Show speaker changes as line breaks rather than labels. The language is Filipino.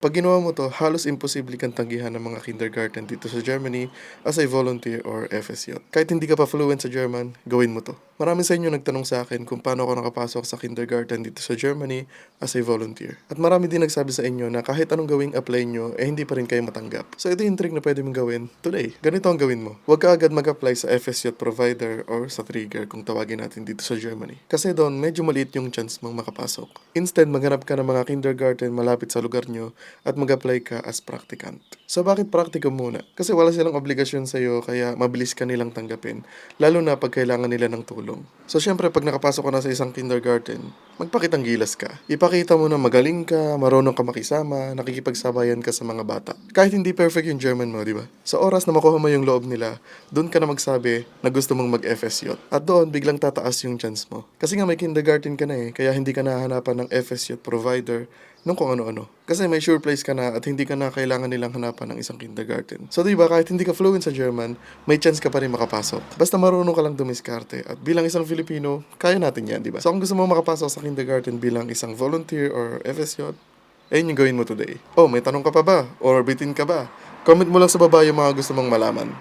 'Pag ginawa mo 'to, halos imposible kang tanggihan ng mga kindergarten dito sa Germany as a volunteer or FSJ. Kahit hindi ka pa fluent sa German, gawin mo 'to. Marami sa inyo nagtanong sa akin kung paano ako nakapasok sa kindergarten dito sa Germany as a volunteer. At marami din nagsabi sa inyo na kahit anong gawing apply nyo, hindi pa rin kayo matanggap. So ito yung trick na pwede mong gawin today. Ganito ang gawin mo. Huwag ka agad mag-apply sa FSJ provider or sa trigger kung tawagin natin dito sa Germany. Kasi doon, medyo maliit yung chance mong makapasok. Instead, maghanap ka ng mga kindergarten malapit sa lugar nyo at mag-apply ka as practicant. So bakit practicum muna? Kasi wala silang obligasyon sa'yo kaya mabilis ka nilang tanggapin, lalo na pag kailangan nila ng tulong. So syempre pag nakapasok ka na sa isang kindergarten, magpakitang gilas ka. Ipakita mo na magaling ka, marunong ka makisama, nakikipagsabayan ka sa mga bata. Kahit hindi perfect yung German mo, di ba? Sa oras na makuha mo yung loob nila, doon ka na magsabi na gusto mong mag-FSJ. At doon, biglang tataas yung chance mo. Kasi nga may kindergarten ka na kaya hindi ka nahahanapan ng FSJ provider nung kung ano-ano. Kasi may sure place ka na at hindi ka na kailangan nilang hanapan ng isang kindergarten. So diba, kahit hindi ka fluent sa German, may chance ka pa rin makapasok. Basta marunong ka lang dumiskarte. At bilang isang Filipino, kaya natin yan, diba? So kung gusto mo makapasok sa kindergarten bilang isang volunteer or FSJ, ayun yung gawin mo today. Oh, may tanong ka pa ba? Or bitin ka ba? Comment mo lang sa baba yung mga gusto mong malaman.